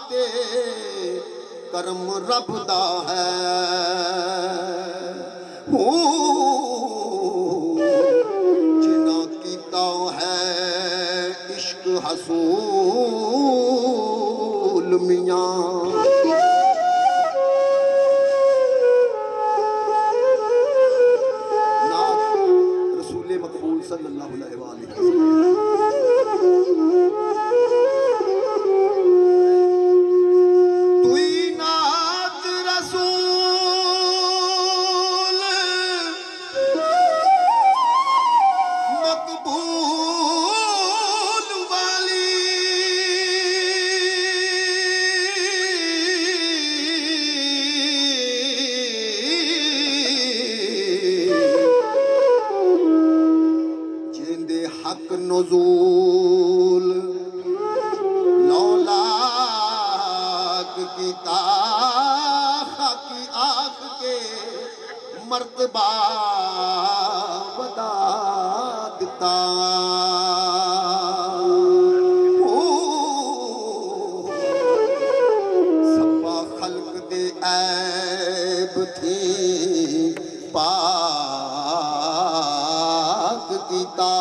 ते करम रब दा है। जिना कीता है इश्क हसूल मियां। रसूल मकबूल सल्लल्लाहु अलैहि वसल्लम। हक नज़ूल लौलाक की ताकी आख के मर्तबा बता दिता। सब्बा खल्क दे ऐब थी पाक कीता।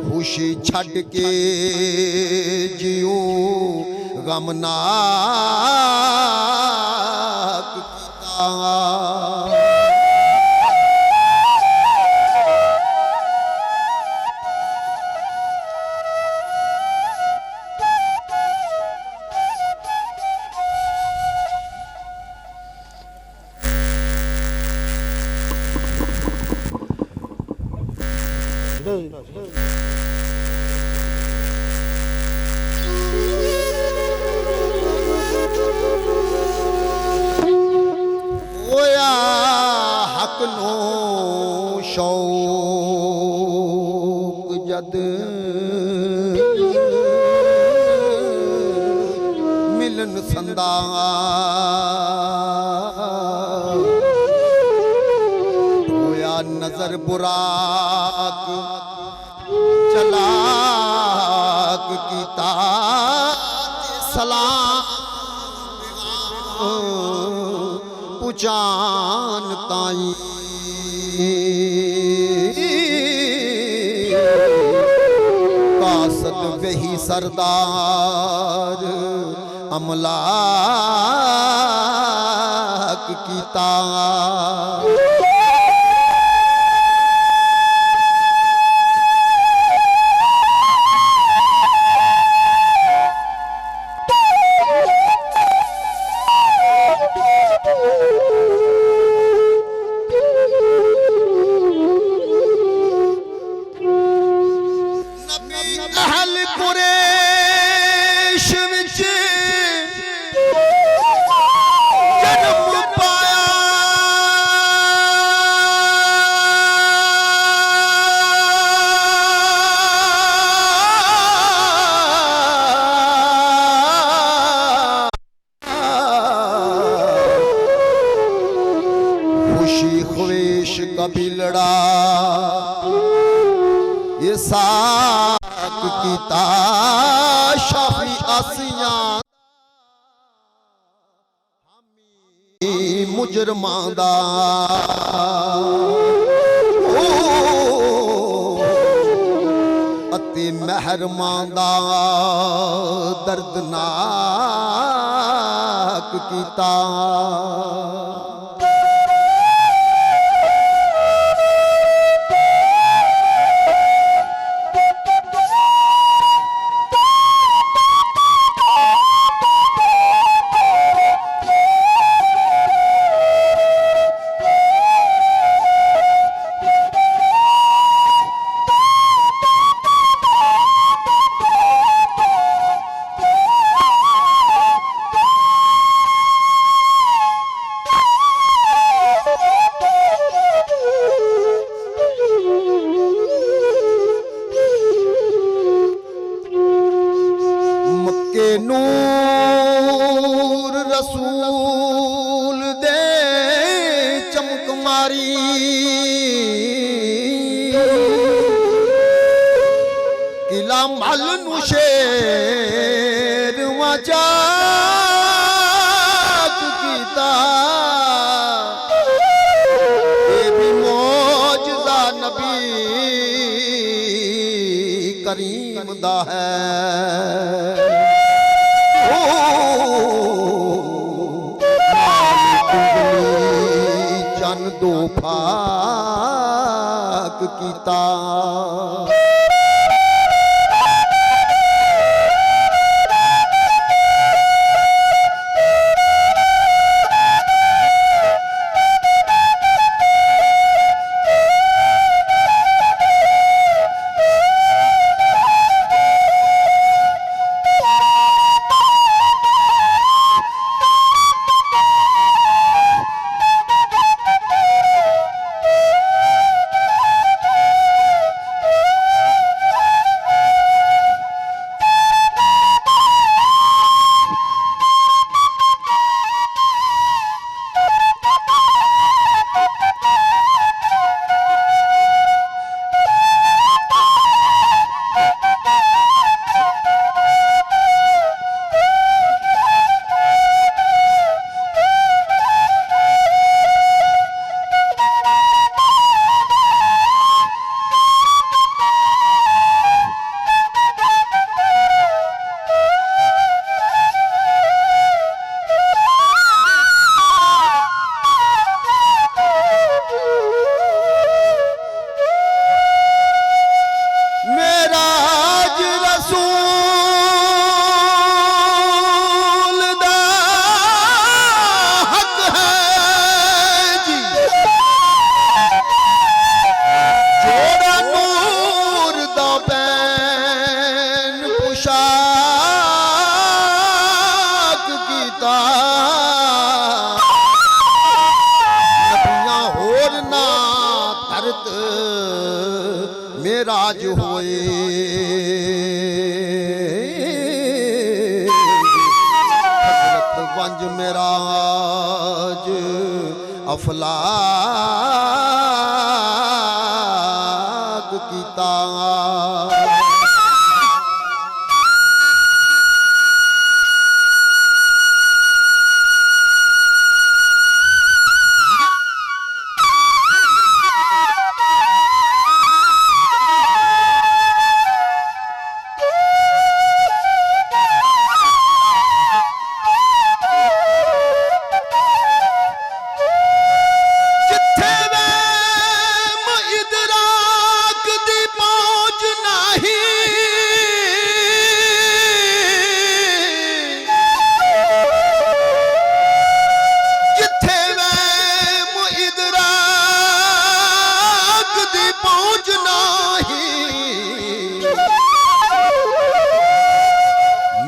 खुशी छड़ के जियो गमनाक शौक जद मिलन संदा होया नजर बुराक चलाक कीता सलाम पुचान ताई। कासद वही सरदार अमलाक कीता। कबीलड़ा ये साक कीता शाफी आसियां ਮੁਜਰਮਾਂ ਦਾ ਅਤੇ ਮਹਿਰਮਾਂ ਦਾ ਦਰਦਨਾਕ ਕੀਤਾ। नूर रसूल दे चमक मारी किला मल नू शेर वजात कीता। ये भी मौजज़ा नबी करीम दा है। चन दो फाक कीता। मेराज होए हजरत वंज मेराज अफलाक कीता।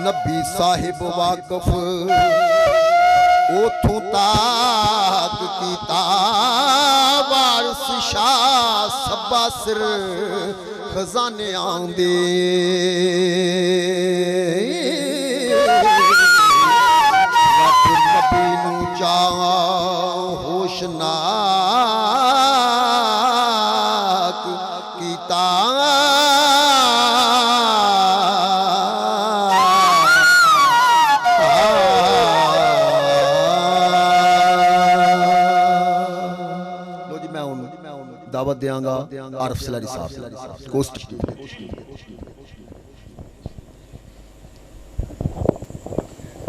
नबी साहिब वाकफ ओथों ताक कीता। वारस शाह सब्बा सिर खजाने आंदे। रब नबी नू चाह होशनाक कीता। दावत देंगा आरफ सलारी साहब कोस्ट